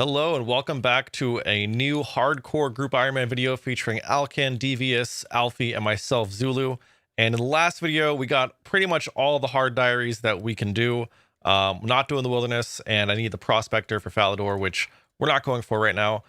Hello and welcome back to a new hardcore group Ironman video featuring Alkan, Devious, Alfie, and myself, Zulu. And in the last video, we got pretty much all the hard diaries that we can do. Not doing the wilderness, and I need the prospector for Falador, which we're not going for right now.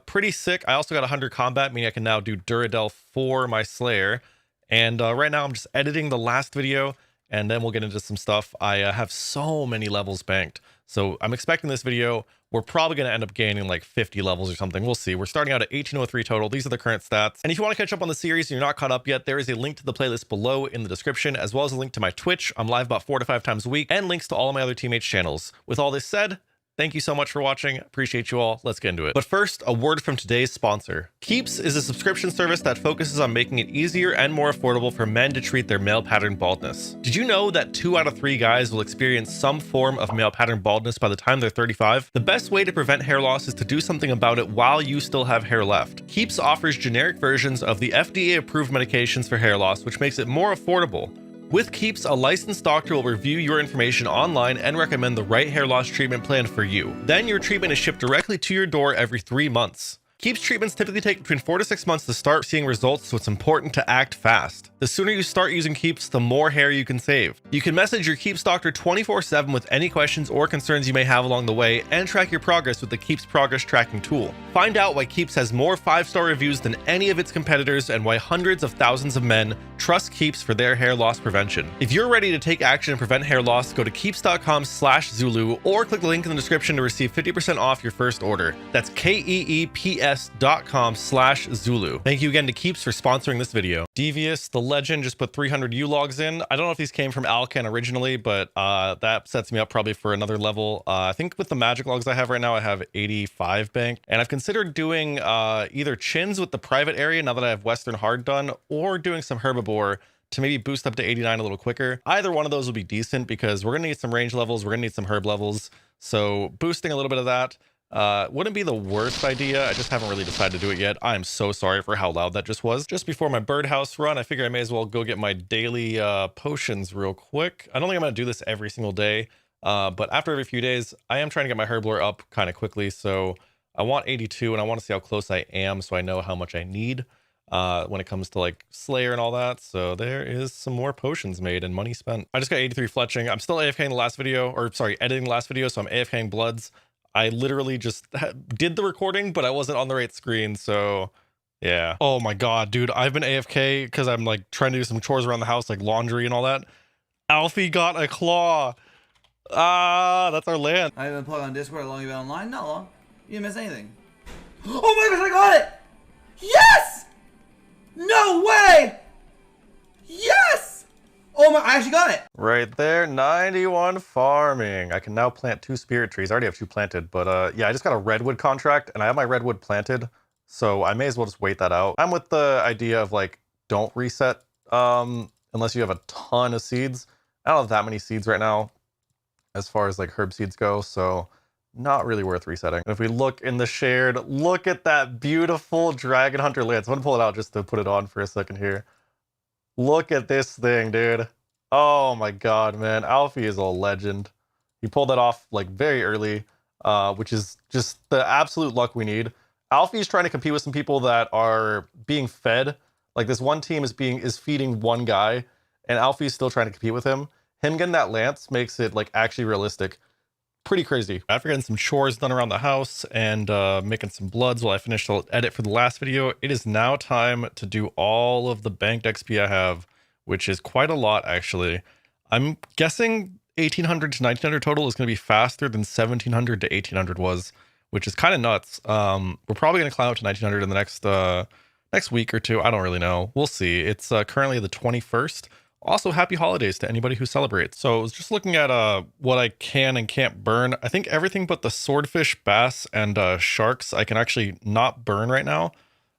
Pretty sick. I also got 100 combat, meaning I can now do Duradel for my Slayer. And right now I'm just editing the last video, and then we'll get into some stuff. I have so many levels banked. So I'm expecting this video, we're probably going to end up gaining like 50 levels or something. We'll see. We're starting out at 1803 total. These are the current stats. And if you want to catch up on the series and you're not caught up yet, there is a link to the playlist below in the description, as well as a link to my Twitch. I'm live about 4 to 5 times a week, and links to all of my other teammates' channels. With all this said, thank you so much for watching. Appreciate you all. Let's get into it. But first, a word from today's sponsor. Keeps is a subscription service that focuses on making it easier and more affordable for men to treat their male pattern baldness. Did you know that 2 out of 3 guys will experience some form of male pattern baldness by the time they're 35? The best way to prevent hair loss is to do something about it while you still have hair left. Keeps offers generic versions of the FDA-approved medications for hair loss, which makes it more affordable. With Keeps, a licensed doctor will review your information online and recommend the right hair loss treatment plan for you. Then your treatment is shipped directly to your door every 3 months. Keeps treatments typically take between 4 to 6 months to start seeing results, so it's important to act fast. The sooner you start using Keeps, the more hair you can save. You can message your Keeps doctor 24/7 with any questions or concerns you may have along the way, and track your progress with the Keeps progress tracking tool. Find out why Keeps has more 5-star reviews than any of its competitors, and why hundreds of thousands of men trust Keeps for their hair loss prevention. If you're ready to take action and prevent hair loss, go to keeps.com/Zulu or click the link in the description to receive 50% off your first order. That's keeps.com/Zulu. Thank you again to Keeps for sponsoring this video. Devious, the legend, just put 300 U-logs in. I don't know if these came from Alkan originally, but that sets me up probably for another level. I think with the magic logs I have right now, I have 85 banked. And I've considered doing either chins with the private area now that I have Western Hard done, or doing some herbivore to maybe boost up to 89 a little quicker. Either one of those will be decent because we're gonna need some range levels, we're gonna need some herb levels. So boosting a little bit of that wouldn't be the worst idea. I just haven't really decided to do it yet. I'm so sorry for how loud that just was. Just before my Birdhouse Run, I figure I may as well go get my daily potions real quick. I don't think I'm gonna do this every single day, but after every few days, I am trying to get my herb lore up kind of quickly. So I want 82 and I want to see how close I am so I know how much I need when it comes to like Slayer and all that. So there is some more potions made and money spent. I just got 83 fletching. I'm still AFKing the last video, or sorry, editing the last video. So I'm AFKing bloods. I literally just did the recording, but I wasn't on the right screen. So yeah. Oh my God, dude. I've been AFK because I'm like trying to do some chores around the house, like laundry and all that. Alfie got a claw. Ah, that's our land. I haven't plugged on Discord. How long you been online? Not long. You didn't miss anything. Oh my gosh, I got it! Yes! No way! Yes! Oh my, I actually got it! Right there, 91 farming. I can now plant 2 spirit trees. I already have 2 planted, but yeah, I just got a redwood contract and I have my redwood planted. So I may as well just wait that out. I'm with the idea of like, don't reset unless you have a ton of seeds. I don't have that many seeds right now as far as like herb seeds go. So not really worth resetting. If we look in the shared, look at that beautiful Dragon Hunter lance. I'm gonna pull it out just to put it on for a second here. Look at this thing, dude. Oh my God, man. Alfie is a legend. He pulled that off like very early, which is just the absolute luck we need. Alfie's trying to compete with some people that are being fed. Like this one team is feeding one guy, and Alfie's still trying to compete with him. Him getting that lance makes it like actually realistic. Pretty crazy. After getting some chores done around the house and making some bloods while I finished the edit for the last video, it is now time to do all of the banked XP I have, which is quite a lot actually. I'm guessing 1800 to 1900 total is going to be faster than 1700 to 1800 was, which is kind of nuts. We're probably going to climb up to 1900 in the next week or two. I don't really know. We'll see. It's currently the 21st. Also, happy holidays to anybody who celebrates. So I was just looking at what I can and can't burn. I think everything but the swordfish, bass, and sharks I can actually not burn right now.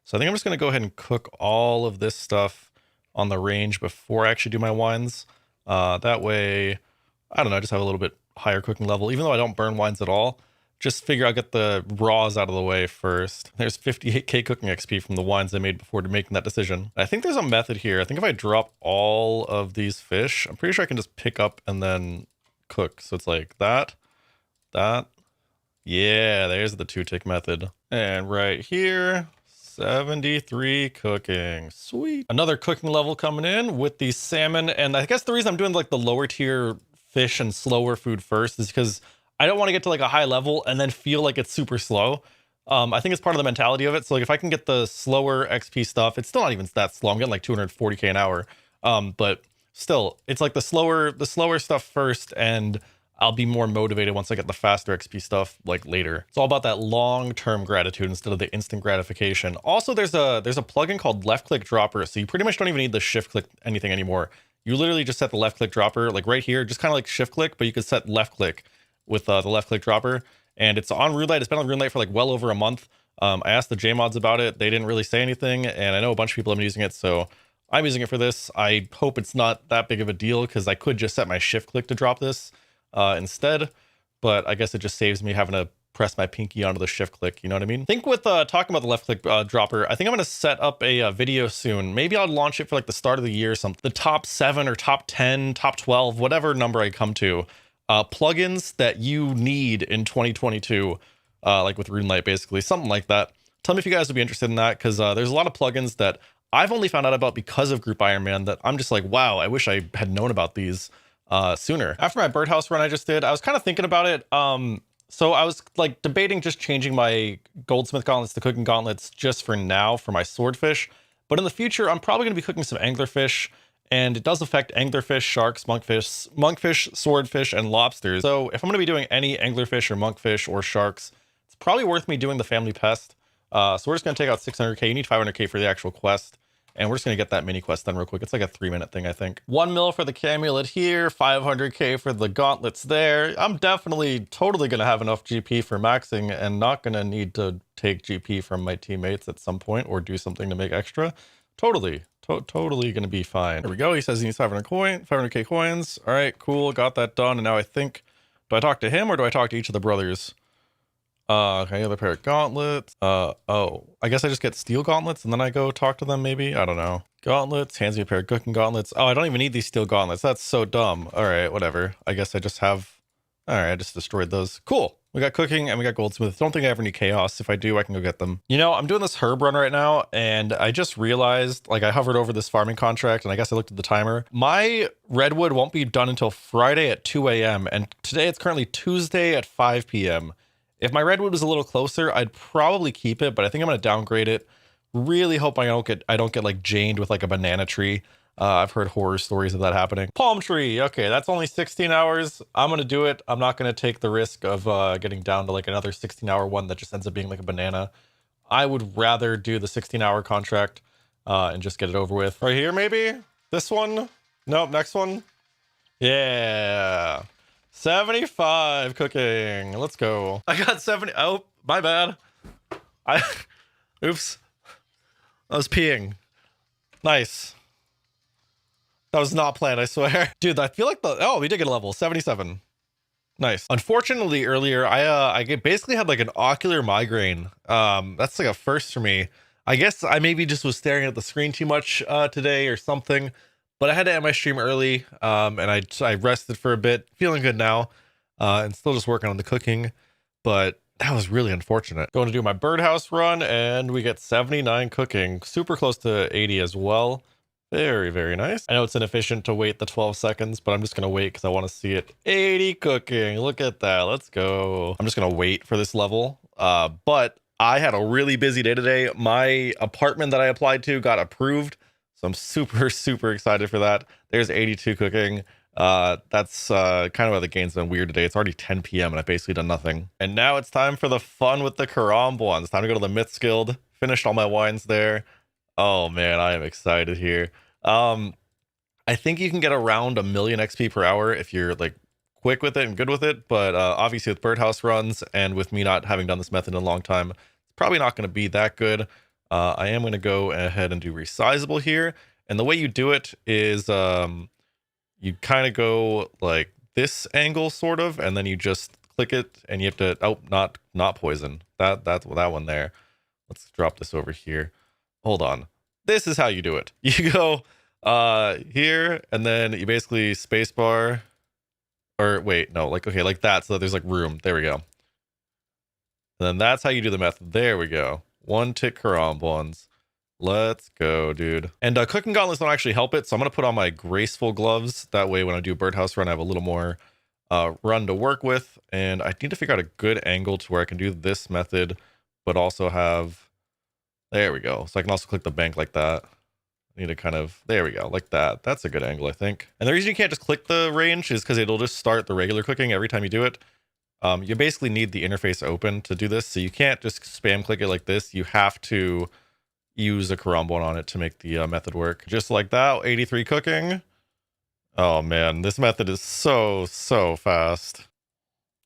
So I think I'm just going to go ahead and cook all of this stuff on the range before I actually do my wines. That way, I don't know, I just have a little bit higher cooking level. Even though I don't burn wines at all, just figure I'll get the raws out of the way first. There's 58k cooking XP from the wines I made before making that decision. I think there's a method here. I think if I drop all of these fish, I'm pretty sure I can just pick up and then cook. So it's like that, Yeah, there's the 2-tick method. And right here, 73 cooking. Sweet. Another cooking level coming in with the salmon. And I guess the reason I'm doing like the lower tier fish and slower food first is because I don't want to get to like a high level and then feel like it's super slow. I think it's part of the mentality of it. So like if I can get the slower XP stuff, it's still not even that slow. I'm getting like 240k an hour. But still, it's like the slower stuff first, and I'll be more motivated once I get the faster XP stuff like later. It's all about that long-term gratitude instead of the instant gratification. Also, there's a plugin called left click dropper. So you pretty much don't even need the shift click anything anymore. You literally just set the left click dropper like right here, just kind of like shift click, but you could set left click with the left click dropper. And it's on RuneLite. It's been on RuneLite for like well over a month. I asked the JMods about it. They didn't really say anything. And I know a bunch of people have been using it. So I'm using it for this. I hope it's not that big of a deal because I could just set my shift click to drop this instead, but I guess it just saves me having to press my pinky onto the shift click. You know what I mean? I think with talking about the left click dropper, I think I'm going to set up a video soon. Maybe I'll launch it for like the start of the year or something. The top 7 or top 10, top 12, whatever number I come to, plugins that you need in 2022, like with RuneLite, basically, something like that. Tell me if you guys would be interested in that, because there's a lot of plugins that I've only found out about because of Group Iron Man that I'm just like, wow, I wish I had known about these sooner. After my Birdhouse run I just did, I was kind of thinking about it. So I was like debating just changing my goldsmith gauntlets to cooking gauntlets just for now for my swordfish. But in the future, I'm probably going to be cooking some anglerfish, and it does affect anglerfish, sharks, monkfish, swordfish, and lobsters. So if I'm going to be doing any anglerfish or monkfish or sharks, it's probably worth me doing the family pest. So we're just going to take out 600k. You need 500k for the actual quest. And we're just going to get that mini quest done real quick. It's like a 3-minute thing, I think. 1 mil for the amulet here, 500k for the gauntlets there. I'm definitely totally going to have enough GP for maxing and not going to need to take GP from my teammates at some point or do something to make extra. Totally going to be fine. There we go. He says he needs 500k coins. All right, cool. Got that done. And now I think, do I talk to him or do I talk to each of the brothers? Okay, another pair of gauntlets. Oh, I guess I just get steel gauntlets and then I go talk to them, maybe? I don't know. Gauntlets, hands me a pair of cooking gauntlets. Oh, I don't even need these steel gauntlets. That's so dumb. All right, whatever. I guess I just have... All right, I just destroyed those. Cool. We got cooking and we got goldsmith. Don't think I ever need chaos. If I do, I can go get them. You know, I'm doing this herb run right now, and I just realized, like, I hovered over this farming contract, and I guess I looked at the timer. My redwood won't be done until Friday at 2 a.m., and today it's currently Tuesday at 5 p.m. If my redwood was a little closer, I'd probably keep it, but I think I'm going to downgrade it. Really hope I don't get like janed with like a banana tree. I've heard horror stories of that happening. Palm tree. Okay, that's only 16 hours. I'm going to do it. I'm not going to take the risk of getting down to like another 16-hour one that just ends up being like a banana. I would rather do the 16-hour contract and just get it over with. Right here, maybe? This one? Nope, next one? Yeah. 75 cooking. Let's go. I got 70. Oh, my bad. Oops. I was peeing. Nice. That was not planned, I swear. Dude, I feel like we did get a level 77. Nice. Unfortunately, earlier, I basically had like an ocular migraine. That's like a first for me. I guess I maybe just was staring at the screen too much today or something. But I had to end my stream early, and I rested for a bit, feeling good now, and still just working on the cooking, but that was really unfortunate. Going to do my birdhouse run, and we get 79 cooking, super close to 80 as well. Very, very nice. I know it's inefficient to wait the 12 seconds, but I'm just going to wait because I want to see it. 80 cooking, look at that, let's go. I'm just going to wait for this level, but I had a really busy day today. My apartment that I applied to got approved. So I'm super excited for that. There's 82 cooking. That's kind of why the game's been weird today. It's already 10 p.m. and I've basically done nothing. And now it's time for the fun with the Karambwan. It's time to go to the Myths Guild. Finished all my wines there. Oh man, I am excited here. I think you can get around 1 million XP per hour if you're like quick with it and good with it. But obviously with birdhouse runs and with me not having done this method in a long time, it's probably not going to be that good. I am going to go ahead and do resizable here. And the way you do it is you kind of go like this angle sort of, and then you just click it and you have to, oh, not poison. That's that one there. Let's drop this over here. Hold on. This is how you do it. You go here, and then you basically space bar, or wait, no, like, okay, like that. So that there's like room. There we go. then that's how you do the method. There we go. 1 tick karambwans. Let's go, dude. And cooking gauntlets don't actually help it, so I'm gonna put on my graceful gloves. That way when I do Birdhouse Run, I have a little more run to work with. And I need to figure out a good angle to where I can do this method, but also have, there we go. So I can also click the bank like that. I need to kind of, there we go, like that. That's a good angle, I think. And the reason you can't just click the range is because it'll just start the regular clicking every time you do it. You basically need the interface open to do this, so you can't just spam click it like this. You have to use a karambwan on it to make the method work. Just like that, 83 cooking. Oh man, this method is so fast.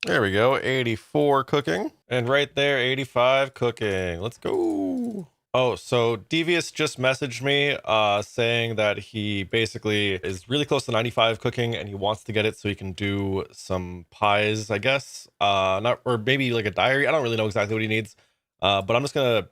There we go, 84 cooking. And right there, 85 cooking. Let's go. Oh, so Devious just messaged me saying that he basically is really close to 95 cooking and he wants to get it so he can do some pies, I guess. Not, or maybe like a diary. I don't really know exactly what he needs. But I'm just gonna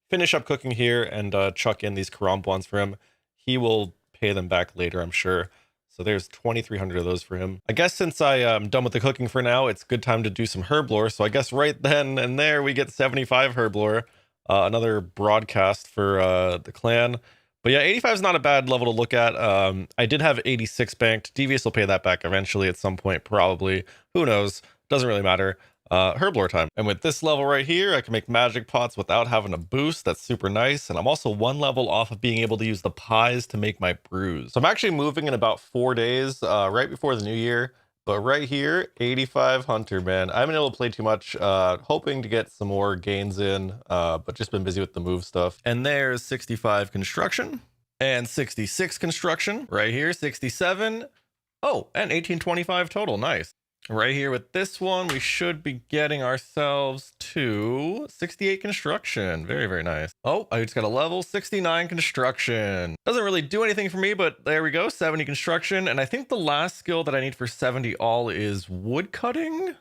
finish up cooking here and chuck in these karambwans for him. He will pay them back later, I'm sure. So there's 2,300 of those for him. I guess since I am done with the cooking for now, it's good time to do some herb lore. So I guess right then and there we get 75 herb lore. Another broadcast for the clan. But yeah, 85 is not a bad level to look at. I did have 86 banked. Devious will pay that back eventually at some point, probably. Who knows? Doesn't really matter. Herb lore time. And with this level right here, I can make magic pots without having a boost. That's super nice. And I'm also 1 level off of being able to use the pies to make my brews. So I'm actually moving in about 4 days, right before the new year. But right here, 85 hunter, man. I haven't been able to play too much, hoping to get some more gains in, but just been busy with the move stuff. And there's 65 construction and 66 construction right here, 67. Oh, and 1825 total. Nice. Right here with this one, we should be getting ourselves to 68 construction. Very nice. Oh, I just got a level 69 construction. Doesn't really do anything for me, but there we go, 70 construction. And I think the last skill that I need for 70 all is wood cutting.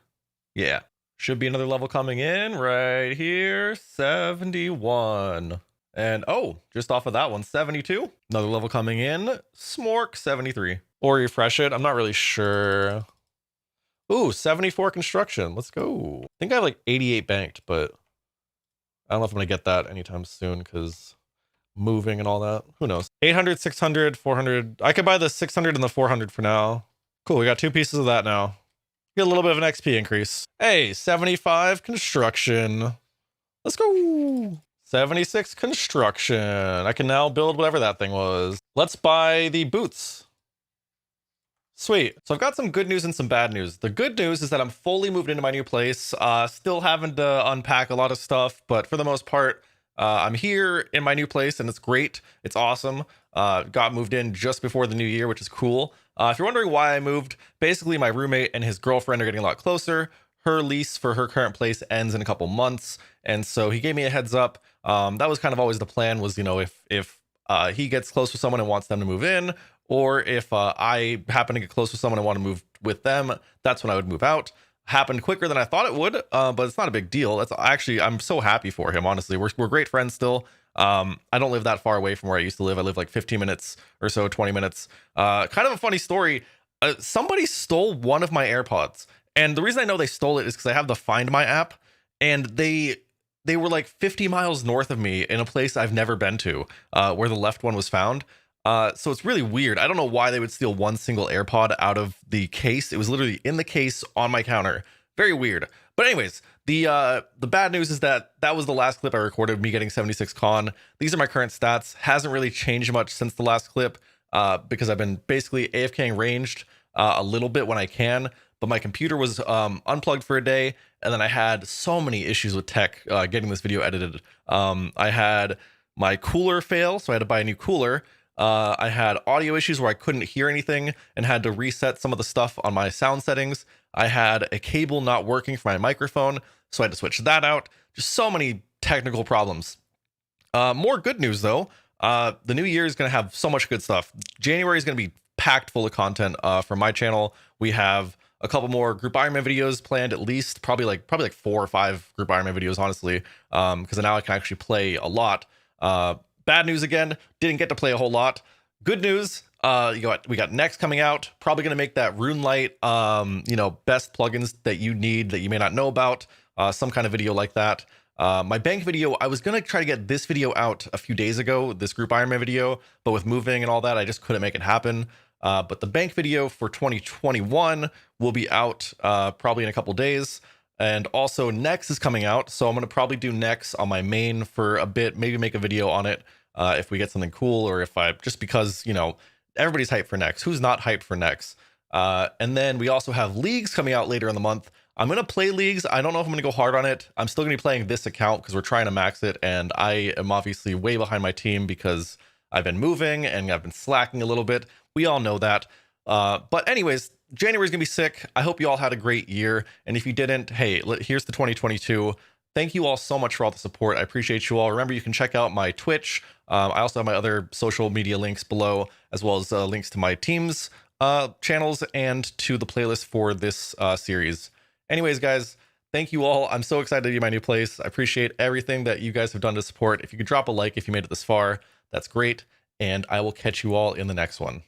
Yeah, should be another level coming in right here, 71. And oh, just off of that one, 72. Another level coming in, Smork, 73. Or refresh it, I'm not really sure. Ooh, 74 construction. Let's go. I think I have like 88 banked, but I don't know if I'm going to get that anytime soon because moving and all that. Who knows? 800, 600, 400. I could buy the 600 and the 400 for now. Cool. We got 2 pieces of that now. Get a little bit of an XP increase. Hey, 75 construction. Let's go. 76 construction. I can now build whatever that thing was. Let's buy the boots. Sweet. So I've got some good news and some bad news. The good news is that I'm fully moved into my new place. Still having to unpack a lot of stuff, but for the most part, I'm here in my new place and it's great. It's awesome. Got moved in just before the new year, which is cool. If you're wondering why I moved, basically my roommate and his girlfriend are getting a lot closer. Her lease for her current place ends in a couple months. And so he gave me a heads up. That was kind of always the plan was, you know, if he gets close with someone and wants them to move in, or if I happen to get close with someone and want to move with them, that's when I would move out. Happened quicker than I thought it would, but it's not a big deal. That's actually, I'm so happy for him, honestly. We're great friends still. I don't live that far away from where I used to live. I live like 15 minutes or so, 20 minutes. Kind of a funny story. Somebody stole one of my AirPods. And the reason I know they stole it is because I have the Find My app. And they were like 50 miles north of me in a place I've never been to, where the left one was found. So it's really weird. I don't know why they would steal one single AirPod out of the case. It was literally in the case on my counter. Very weird. But anyways, the bad news is that was the last clip I recorded of me getting 76 con. These are my current stats. Hasn't really changed much since the last clip, because I've been basically AFKing ranged a little bit when I can. But my computer was unplugged for a day, and then I had so many issues with tech getting this video edited. I had my cooler fail, so I had to buy a new cooler. I had audio issues where I couldn't hear anything and had to reset some of the stuff on my sound settings. I had a cable not working for my microphone, so I had to switch that out. Just so many technical problems. More good news though. The new year is going to have so much good stuff. January is going to be packed full of content for my channel. We have a couple more Group Ironman videos planned, at least probably like 4 or 5 Group Ironman videos, honestly, because now I can actually play a lot. Bad news again, didn't get to play a whole lot. Good news, we got Next coming out. Probably going to make that Rune Light, best plugins that you need that you may not know about. some kind of video like that. My bank video, I was gonna try to get this video out a few days ago, this group Ironman video, but with moving and all that, I just couldn't make it happen. But the bank video for 2021 will be out probably in a couple days. And also Nex is coming out, so I'm gonna probably do Nex on my main for a bit, maybe make a video on it if we get something cool, or if I, just because, you know, everybody's hyped for Nex. Who's not hyped for Nex? And then we also have leagues coming out later in the month. I'm going to play leagues. I don't know if I'm going to go hard on it. I'm still going to be playing this account because we're trying to max it. And I am obviously way behind my team because I've been moving and I've been slacking a little bit. We all know that. But anyways, January is going to be sick. I hope you all had a great year. And if you didn't, hey, here's the 2022. Thank you all so much for all the support. I appreciate you all. Remember, you can check out my Twitch. I also have my other social media links below, as well as links to my team's channels and to the playlist for this series. Anyways, guys, thank you all. I'm so excited to be my new place. I appreciate everything that you guys have done to support. If you could drop a like if you made it this far, that's great. And I will catch you all in the next one.